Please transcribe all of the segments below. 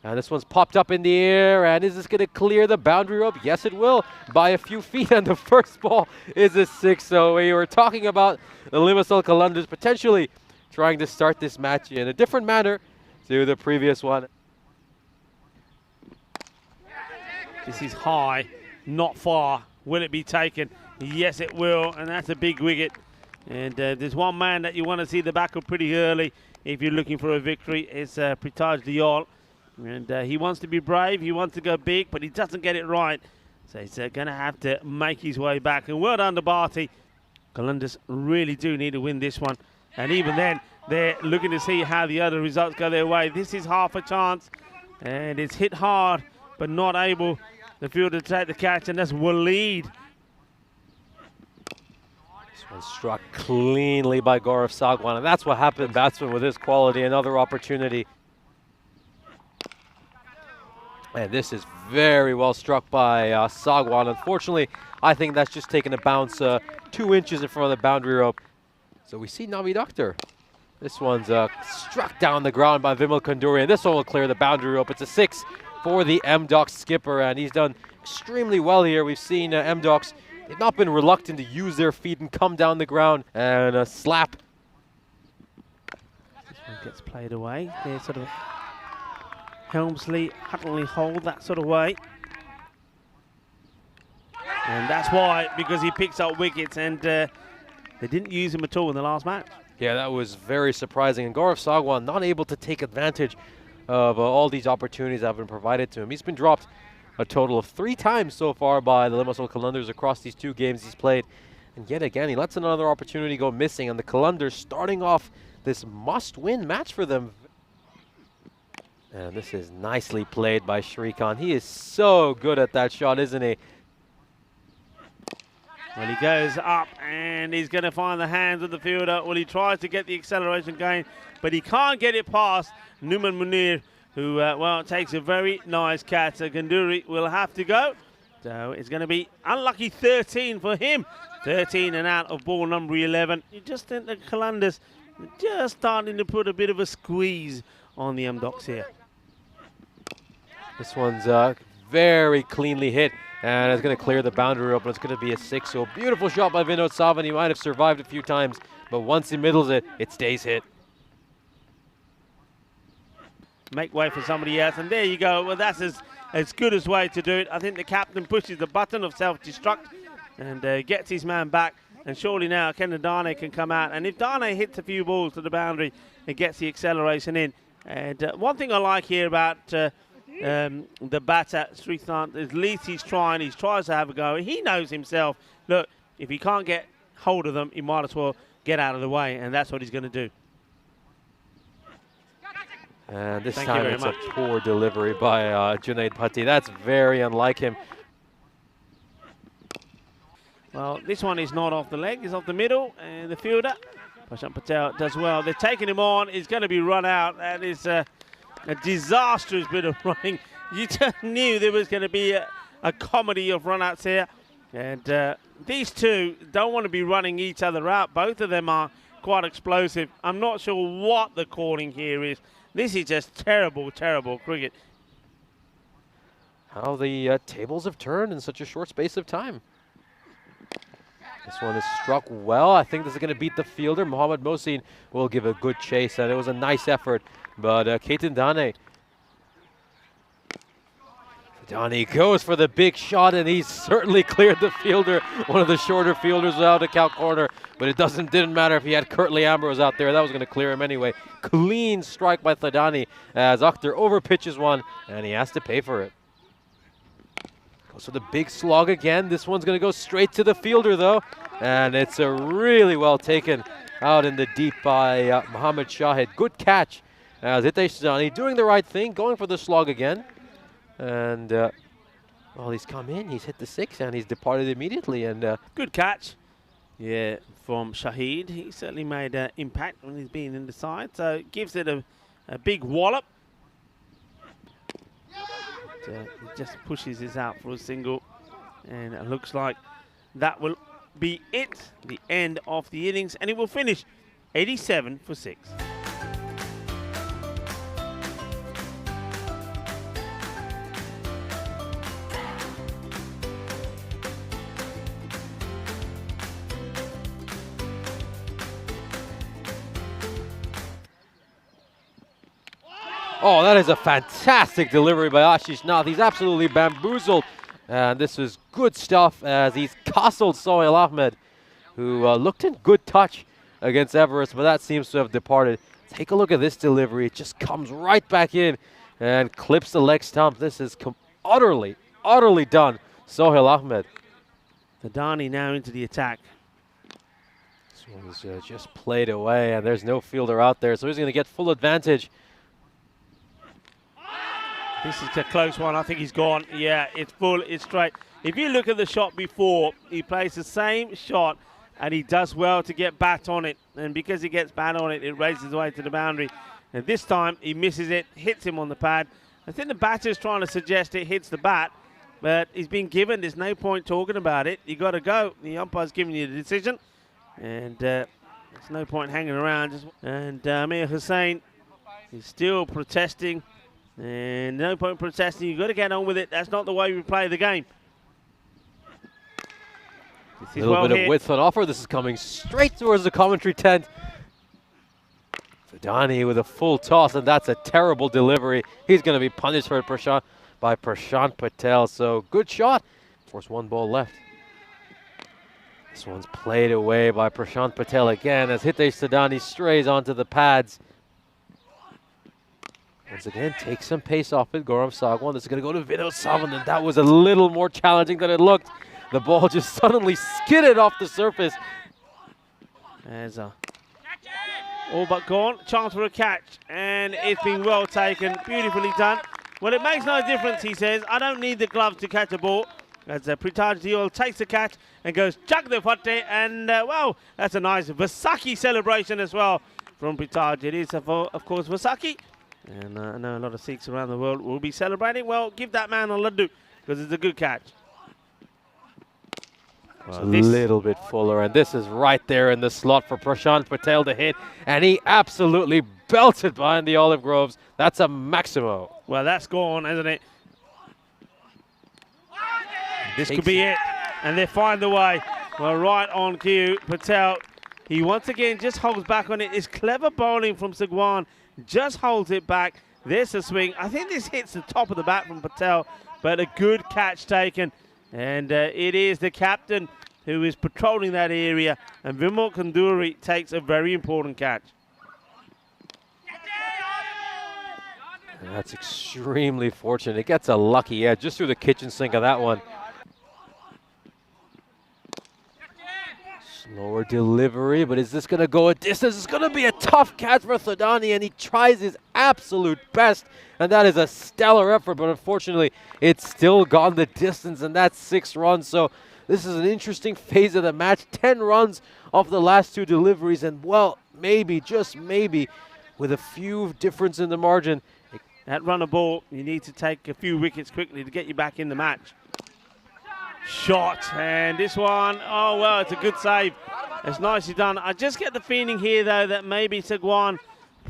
And this one's popped up in the air, and is this going to clear the boundary rope? Yes, it will, by a few feet, and the first ball is a 6. So we were talking about the Limassol Kalandars potentially trying to start this match in a different manner to the previous one. This is high, not far. Will it be taken? Yes, it will, and that's a big wicket. And there's one man that you want to see the back of pretty early if you're looking for a victory. It's Pritaj Diol. And he wants to be brave, he wants to go big, but he doesn't get it right. So he's going to have to make his way back. And well done to Bharti. Kalandars really do need to win this one. And even then, they're looking to see how the other results go their way. This is half a chance. And it's hit hard, but not able, the fielder, to take the catch. And that's Waleed. This one struck cleanly by Gaurav Sagwan. And that's what happened, batsman with his quality. Another opportunity. And this is very well struck by Sagwan. Unfortunately, I think that's just taken a bounce 2 inches in front of the boundary rope. So we see Navid Akhtar. This one's struck down the ground by Vimal Kanduri, and this one will clear the boundary rope. It's a 6 for the M-Docs skipper, and he's done extremely well here. We've seen M-Docs, they've not been reluctant to use their feet and come down the ground and slap. This one gets played away. They're sort of Helmsley, Huttonley hold that sort of way. And that's why, because he picks up wickets, and they didn't use him at all in the last match. Yeah, that was very surprising. And Gaurav Sagwan not able to take advantage of all these opportunities that have been provided to him. He's been dropped a total of 3 times so far by the Limassol Kalandars across these 2 games he's played. And yet again, he lets another opportunity go missing. And the Kalandars starting off this must-win match for them. And this is nicely played by Shrikant. He is so good at that shot, isn't he? Well, he goes up and he's going to find the hands of the fielder. Well, he tries to get the acceleration going, but he can't get it past Numan Munir, who, well, takes a very nice catch. So Ganduri will have to go. So it's going to be unlucky 13 for him. 13 and out of ball number 11. You just think the Kalandars just starting to put a bit of a squeeze on the M-Docs here. This one's very cleanly hit, and it's going to clear the boundary rope, and it's going to be a 6. So beautiful shot by Vinod Savan. He might have survived a few times, but once he middles it, it stays hit. Make way for somebody else, and there you go. Well, that's as good as way to do it. I think the captain pushes the button of self-destruct and gets his man back. And surely now Kenan Dane can come out. And if Dane hits a few balls to the boundary, it gets the acceleration in. And one thing I like here about the batter, Shrikant, at least he tries to have a go. He knows himself, look, if he can't get hold of them, he might as well get out of the way, and that's what he's going to do. And this time it's a poor delivery by Junaid Bhatti. That's very unlike him. Well, this one is not off the leg, it's off the middle, and the fielder, Prashant Patel, does well. They're taking him on, he's going to be run out. That is a disastrous bit of running. You just knew there was going to be a comedy of run-outs here. And these two don't want to be running each other out. Both of them are quite explosive. I'm not sure what the calling here is. This is just terrible, terrible cricket. How the tables have turned in such a short space of time. This one is struck well. I think this is going to beat the fielder. Mohammad Mohsin will give a good chase, and it was a nice effort. But Ketan Dane goes for the big shot, and he's certainly cleared the fielder. One of the shorter fielders without a count corner, but it didn't matter if he had Curtly Ambrose out there. That was going to clear him anyway. Clean strike by Thadani as Akhtar overpitches one, and he has to pay for it. Goes for the big slog again. This one's going to go straight to the fielder, though, and it's a really well taken out in the deep by Mohammad Shahid. Good catch as Hitesh Thadani doing the right thing, going for the slog again. And, well, he's come in, he's hit the 6, and he's departed immediately. And good catch, yeah, from Shahid. He certainly made an impact when he's been in the side, so it gives it a big wallop. He just pushes this out for a single, and it looks like that will be it, the end of the innings, and it will finish 87 for 6. Oh, that is a fantastic delivery by Ashish Nath. He's absolutely bamboozled. And this is good stuff as he's castled Sohail Ahmed, who looked in good touch against Everest, but that seems to have departed. Take a look at this delivery. It just comes right back in and clips the leg stump. This is utterly, utterly done. Sohail Ahmed. Thadani now into the attack. This one's just played away, and there's no fielder out there, so he's going to get full advantage. This is a close one. I think he's gone. Yeah, it's full, it's straight. If you look at the shot before, he plays the same shot, and he does well to get bat on it. And because he gets bat on it, it races away to the boundary. And this time, he misses it, hits him on the pad. I think the batter's trying to suggest it hits the bat, but he's been given. There's no point talking about it. You got to go. The umpire's giving you the decision, and there's no point hanging around. And Amir Hussain is still protesting. And no point protesting. You've got to get on with it. That's not the way we play the game. A little bit of width on offer. This is coming straight towards the commentary tent. Thadani with a full toss, and that's a terrible delivery. He's going to be punished for it by Prashant Patel. So good shot. Of course, one ball left. This one's played away by Prashant Patel again as Hitesh Thadani strays onto the pads. Once again, take some pace off it. Gaurav Sagwan. This is going to go to Vinod Savan, and that was a little more challenging than it looked. The ball just suddenly skidded off the surface. There's all but gone. Chance for a catch, and it's been well taken. Beautifully done. Well, it makes no difference, he says. I don't need the gloves to catch a ball. As Prithaj Deol takes the catch and goes chak de fatte, and well, that's a nice Vasaki celebration as well from Prithaj. It is, of course, Vasaki. And I know a lot of Sikhs around the world will be celebrating. Well, give that man a laddu, because it's a good catch. Well, a little bit fuller, and this is right there in the slot for Prashant Patel to hit, and he absolutely belted behind the olive groves. That's a Maximo. Well, that's gone, isn't it? This could be it, and they find the way. Well, right on cue, Patel, he once again just holds back on it. It's clever bowling from Sagwan. Just holds it back. There's a swing. I think this hits the top of the bat from Patel, but a good catch taken. And it is the captain who is patrolling that area, and Vimal Kanduri takes a very important catch. And that's extremely fortunate. It gets a lucky edge just through the kitchen sink of that one. Slower delivery, but is this going to go a distance? It's going to be a tough catch for Thadani, and he tries his absolute best, and that is a stellar effort, but unfortunately, it's still gone the distance, and that's 6 runs. So this is an interesting phase of the match. 10 runs off the last 2 deliveries, and well, maybe, just maybe, with a few difference in the margin. That run of ball, you need to take a few wickets quickly to get you back in the match. Shot, and this one, oh well, it's a good save. It's nicely done. I just get the feeling here though that maybe Sagwan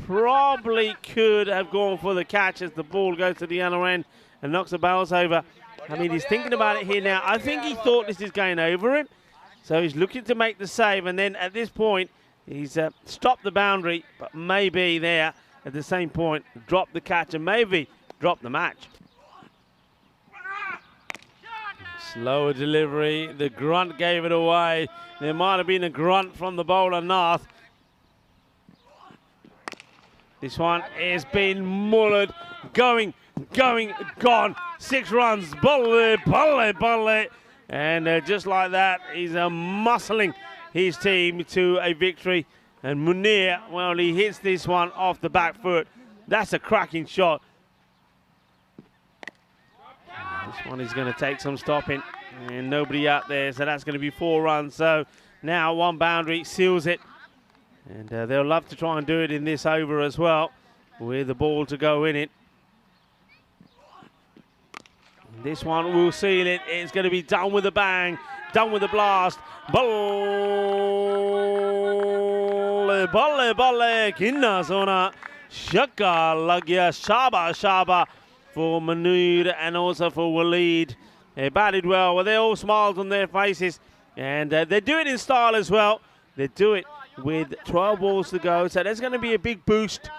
probably could have gone for the catch as the ball goes to the other end and knocks the bails over. I mean, he's thinking about it here now. I think he thought this is going over him, so he's looking to make the save, and then at this point he's stopped the boundary, but maybe there at the same point drop the catch and maybe drop the match. Slower delivery, the grunt gave it away. There might have been a grunt from the bowler, Nath. This one has been mullered, going, gone. 6 runs, balle. And just like that, he's muscling his team to a victory. And Munir, well, he hits this one off the back foot. That's a cracking shot. This one is going to take some stopping, and nobody out there, so that's going to be 4 runs. So now 1 boundary seals it, and they'll love to try and do it in this over as well, with the ball to go in it. This one will seal it. It's going to be done with a bang, done with a blast. Balle, kinna sona, shaka lagya, shaba. For Manur and also for Waleed. They batted well. Well, they're all smiles on their faces. And they do it in style as well. They do it with 12 balls to go. So there's going to be a big boost.